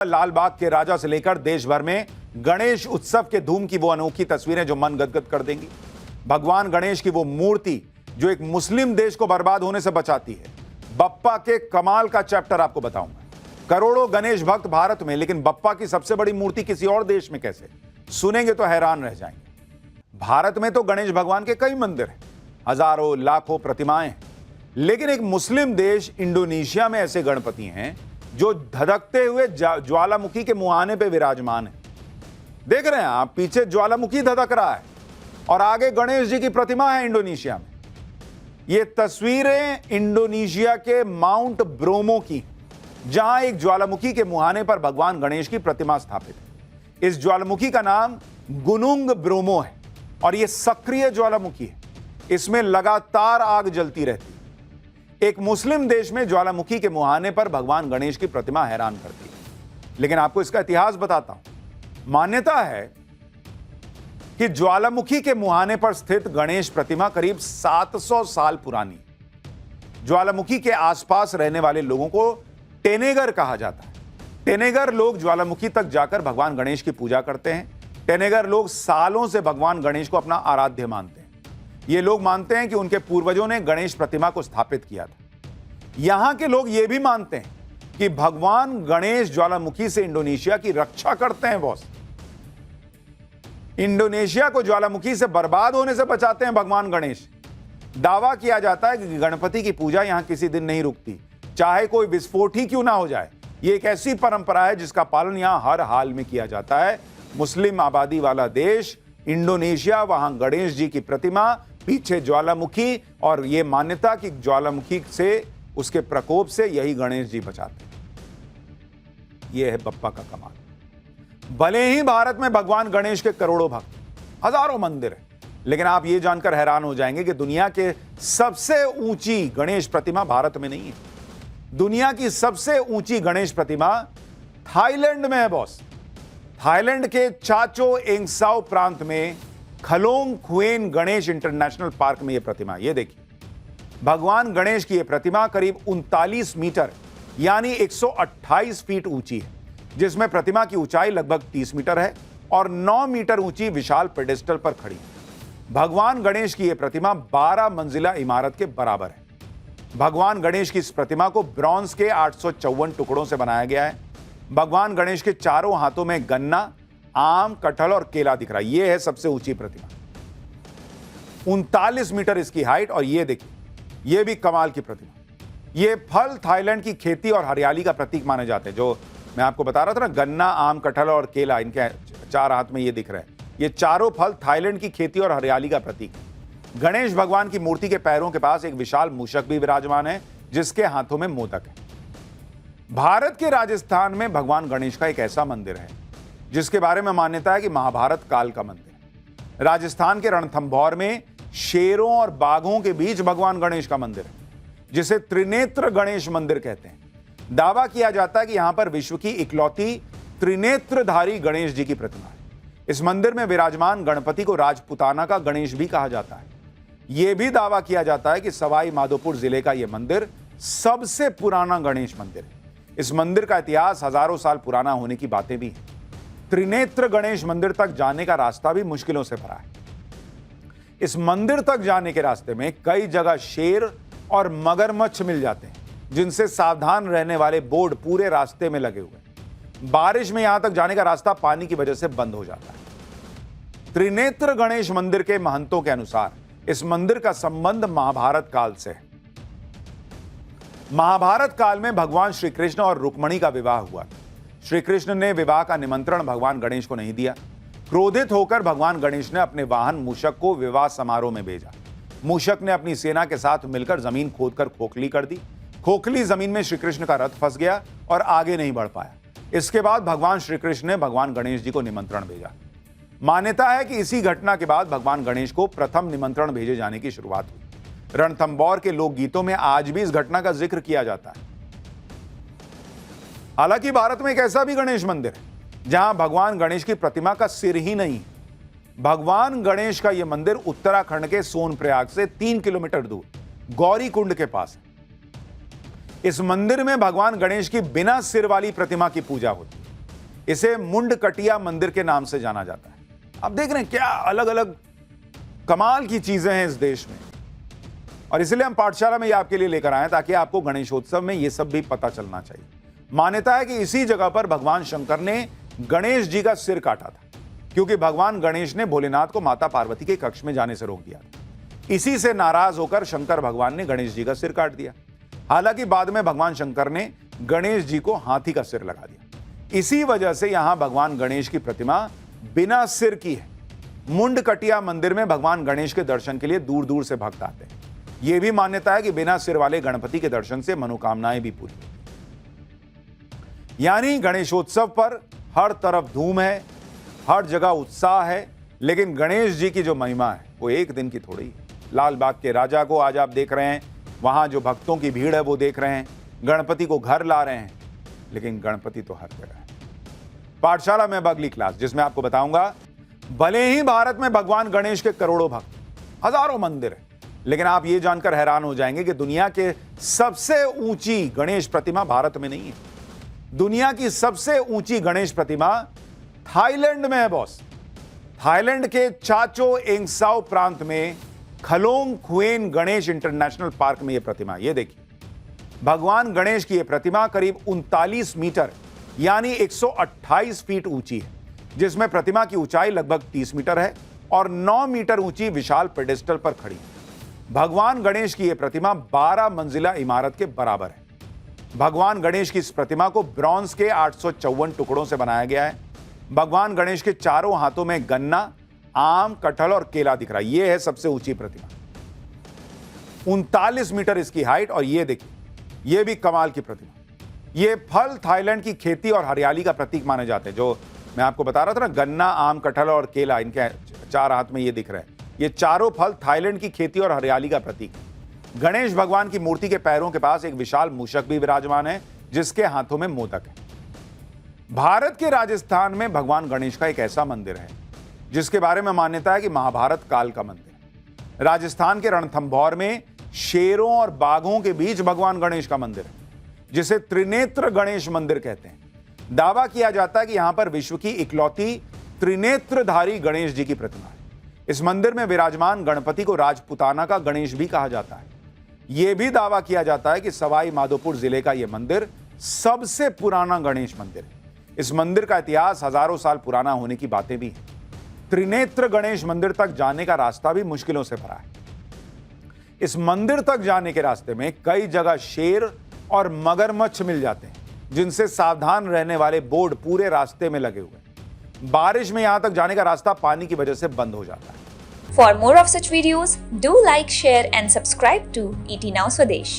लाल बाग के राजा से लेकर देश भर में गणेश उत्सव के धूम की वो अनोखी तस्वीरें जो मन गदगद कर देंगी। भगवान गणेश की वो मूर्ति जो एक मुस्लिम देश को बर्बाद होने से बचाती है। बप्पा के कमाल का चैप्टर आपको बताऊंगा। करोड़ों गणेश भक्त भारत में, लेकिन बप्पा की सबसे बड़ी मूर्ति किसी और देश में कैसे? सुनेंगे तो हैरान रह जाएंगे। भारत में तो गणेश भगवान के कई मंदिर हैं, हजारों लाखों प्रतिमाएं हैं, लेकिन एक मुस्लिम देश इंडोनेशिया में ऐसे गणपति हैं जो धधकते हुए ज्वालामुखी के मुहाने पे विराजमान है। देख रहे हैं आप, पीछे ज्वालामुखी धधक रहा है और आगे गणेश जी की प्रतिमा है इंडोनेशिया में। ये तस्वीरें इंडोनेशिया के माउंट ब्रोमो की, जहां एक ज्वालामुखी के मुहाने पर भगवान गणेश की प्रतिमा स्थापित है। इस ज्वालामुखी का नाम गुनुंग ब्रोमो है और यह सक्रिय ज्वालामुखी है। इसमें लगातार आग जलती रहती है। एक मुस्लिम देश में ज्वालामुखी के मुहाने पर भगवान गणेश की प्रतिमा हैरान करती है। लेकिन आपको इसका इतिहास बताता हूं। मान्यता है कि ज्वालामुखी के मुहाने पर स्थित गणेश प्रतिमा करीब 700 साल पुरानी। ज्वालामुखी के आसपास रहने वाले लोगों को टेनेगर कहा जाता है। टेनेगर लोग ज्वालामुखी तक जाकर भगवान गणेश की पूजा करते हैं। टेनेगर लोग सालों से भगवान गणेश को अपना आराध्य मानते हैं। ये लोग मानते हैं कि उनके पूर्वजों ने गणेश प्रतिमा को स्थापित किया था। यहां के लोग ये भी मानते हैं कि भगवान गणेश ज्वालामुखी से इंडोनेशिया की रक्षा करते हैं। बॉस, इंडोनेशिया को ज्वालामुखी से बर्बाद होने से बचाते हैं भगवान गणेश। दावा किया जाता है कि गणपति की पूजा यहां किसी दिन नहीं रुकती, चाहे कोई विस्फोट ही क्यों ना हो जाए। यह एक ऐसी परंपरा है जिसका पालन यहां हर हाल में किया जाता है। मुस्लिम आबादी वाला देश इंडोनेशिया, वहां गणेश जी की प्रतिमा, पीछे ज्वालामुखी, और यह मान्यता कि ज्वालामुखी से, उसके प्रकोप से यही गणेश जी बचाते हैं। यह है बप्पा का कमाल। भले ही भारत में भगवान गणेश के करोड़ों भक्त, हजारों मंदिर हैं, लेकिन आप यह जानकर हैरान हो जाएंगे कि दुनिया के सबसे ऊंची गणेश प्रतिमा भारत में नहीं है। दुनिया की सबसे ऊंची गणेश प्रतिमा थाईलैंड में है। बॉस, थाईलैंड के चाचो एंगसाओ प्रांत में खलोंग खुएन गणेश इंटरनेशनल पार्क में यह प्रतिमा, यह देखिए, भगवान गणेश की यह प्रतिमा करीब 39 मीटर यानी 128 फीट ऊंची है, जिसमें प्रतिमा की ऊंचाई लगभग 30 मीटर है और 9 मीटर ऊंची विशाल पेडेस्टल पर खड़ी है। भगवान गणेश की यह प्रतिमा 12 मंजिला इमारत के बराबर है। भगवान गणेश की इस प्रतिमा को ब्रॉन्ज के 854 टुकड़ों से बनाया गया है। भगवान गणेश के चारों हाथों में गन्ना, आम, कटहल और केला दिख रहा है। यह है सबसे ऊंची प्रतिमा, 39 मीटर इसकी हाइट। और यह देखिए, यह भी कमाल की प्रतिमा। यह फल थाईलैंड की खेती और हरियाली का प्रतीक माने जाते हैं। जो मैं आपको बता रहा था ना, गन्ना, आम, कटहल और केला, इनके चार हाथ में ये दिख रहे हैं। ये चारों फल थाईलैंड की खेती और हरियाली का प्रतीक है। गणेश भगवान की मूर्ति के पैरों के पास एक विशाल मूषक भी विराजमान है, जिसके हाथों में मोदक है। भारत के राजस्थान में भगवान गणेश का एक ऐसा मंदिर है जिसके बारे में मान्यता है कि महाभारत काल का मंदिर है। राजस्थान के रणथंभौर में शेरों और बाघों के बीच भगवान गणेश का मंदिर है, जिसे त्रिनेत्र गणेश मंदिर कहते हैं। दावा किया जाता है कि यहां पर विश्व की इकलौती त्रिनेत्रधारी गणेश जी की प्रतिमा है। इस मंदिर में विराजमान गणपति को राजपुताना का गणेश भी कहा जाता है। यह भी दावा किया जाता है कि सवाई माधोपुर जिले का यह मंदिर सबसे पुराना गणेश मंदिर है। इस मंदिर का इतिहास हजारों साल पुराना होने की बातें भी हैं। त्रिनेत्र गणेश मंदिर तक जाने का रास्ता भी मुश्किलों से भरा है। इस मंदिर तक जाने के रास्ते में कई जगह शेर और मगरमच्छ मिल जाते हैं, जिनसे सावधान रहने वाले बोर्ड पूरे रास्ते में लगे हुए हैं। बारिश में यहां तक जाने का रास्ता पानी की वजह से बंद हो जाता है। त्रिनेत्र गणेश मंदिर के महंतों के अनुसार इस मंदिर का संबंध महाभारत काल से है। महाभारत काल में भगवान श्री कृष्ण और रुक्मणी का विवाह हुआ। श्री कृष्ण ने विवाह का निमंत्रण भगवान गणेश को नहीं दिया। क्रोधित होकर भगवान गणेश ने अपने वाहन मूषक को विवाह समारोह में भेजा। मूषक ने अपनी सेना के साथ मिलकर जमीन खोदकर खोखली कर दी। खोखली जमीन में श्री कृष्ण का रथ फंस गया और आगे नहीं बढ़ पाया। इसके बाद भगवान श्री कृष्ण ने भगवान गणेश जी को निमंत्रण भेजा। मान्यता है कि इसी घटना के बाद भगवान गणेश को प्रथम निमंत्रण भेजे जाने की शुरुआत हुई। रणथंभौर के लोकगीतों में आज भी इस घटना का जिक्र किया जाता है। हालांकि भारत में एक ऐसा भी गणेश मंदिर है जहां भगवान गणेश की प्रतिमा का सिर ही नहीं। भगवान गणेश का यह मंदिर उत्तराखंड के सोनप्रयाग से 3 किलोमीटर दूर गौरी कुंड के पास है। इस मंदिर में भगवान गणेश की बिना सिर वाली प्रतिमा की पूजा होती है। इसे मुंडकटिया मंदिर के नाम से जाना जाता है। आप देख रहे हैं क्या अलग अलग कमाल की चीजें हैं इस देश में, और इसलिए हम पाठशाला में ये आपके लिए लेकर आए ताकि आपको गणेशोत्सव में ये सब भी पता चलना चाहिए। मान्यता है कि इसी जगह पर भगवान शंकर ने गणेश जी का सिर काटा था, क्योंकि भगवान गणेश ने भोलेनाथ को माता पार्वती के कक्ष में जाने से रोक दिया था। इसी से नाराज होकर शंकर भगवान ने गणेश जी का सिर काट दिया। हालांकि बाद में भगवान शंकर ने गणेश जी को हाथी का सिर लगा दिया। इसी वजह से यहां भगवान गणेश की प्रतिमा बिना सिर की है। मुंडकटिया मंदिर में भगवान गणेश के दर्शन के लिए दूर दूर से भक्त आते हैं। यह भी मान्यता है कि बिना सिर वाले गणपति के दर्शन से मनोकामनाएं भी पूरी होती हैं। यानी गणेशोत्सव पर हर तरफ धूम है, हर जगह उत्साह है, लेकिन गणेश जी की जो महिमा है वो एक दिन की थोड़ी है। लाल बाग के राजा को आज आप देख रहे हैं, वहां जो भक्तों की भीड़ है वो देख रहे हैं, गणपति को घर ला रहे हैं, लेकिन गणपति तो हर जगह है। पाठशाला में अब अगली क्लास, जिसमें आपको बताऊंगा भले ही भारत में भगवान गणेश के करोड़ों भक्त, हजारों मंदिर है, लेकिन आप ये जानकर हैरान हो जाएंगे कि दुनिया के सबसे ऊंची गणेश प्रतिमा भारत में नहीं है। दुनिया की सबसे ऊंची गणेश प्रतिमा थाईलैंड में है बॉस। थाईलैंड के चाचो एंगसाओ प्रांत में खलोंग खुएन गणेश इंटरनेशनल पार्क में यह प्रतिमा, ये देखिए, भगवान गणेश की यह प्रतिमा करीब 39 मीटर यानी 128 फीट ऊंची है, जिसमें प्रतिमा की ऊंचाई लगभग 30 मीटर है और 9 मीटर ऊंची विशाल पेडेस्टल पर खड़ी है। भगवान गणेश की यह प्रतिमा 12 मंजिला इमारत के बराबर है। भगवान गणेश की इस प्रतिमा को ब्रॉन्ज के 854 टुकड़ों से बनाया गया है। भगवान गणेश के चारों हाथों में गन्ना, आम, कटहल और केला दिख रहा है। यह है सबसे ऊंची प्रतिमा, 39 मीटर इसकी हाइट। और यह देखिए, यह भी कमाल की प्रतिमा। ये फल थाईलैंड की खेती और हरियाली का प्रतीक माने जाते हैं। जो मैं आपको बता रहा था ना, गन्ना, आम, कटहल और केला, इनके चार हाथ में ये दिख रहे हैं, ये चारों फल थाईलैंड की खेती और हरियाली का प्रतीक है। गणेश भगवान की मूर्ति के पैरों के पास एक विशाल मूषक भी विराजमान है, जिसके हाथों में मोदक है। भारत के राजस्थान में भगवान गणेश का एक ऐसा मंदिर है जिसके बारे में मान्यता है कि महाभारत काल का मंदिर है। राजस्थान के रणथंभौर में शेरों और बाघों के बीच भगवान गणेश का मंदिर है, जिसे त्रिनेत्र गणेश मंदिर कहते हैं। दावा किया जाता है कि यहां पर विश्व की इकलौती त्रिनेत्रधारी गणेश जी की प्रतिमा है। इस मंदिर में विराजमान गणपति को राजपुताना का गणेश भी कहा जाता है। यह भी दावा किया जाता है कि सवाई माधोपुर जिले का यह मंदिर सबसे पुराना गणेश मंदिर है। इस मंदिर का इतिहास हजारों साल पुराना होने की बातें भी हैं। त्रिनेत्र गणेश मंदिर तक जाने का रास्ता भी मुश्किलों से भरा है। इस मंदिर तक जाने के रास्ते में कई जगह शेर और मगरमच्छ मिल जाते हैं, जिनसे सावधान रहने वाले बोर्ड पूरे रास्ते में लगे हुए हैं। बारिश में यहां तक जाने का रास्ता पानी की वजह से बंद हो जाता है। For more of such videos, do like, share and subscribe to ET Now Swadesh.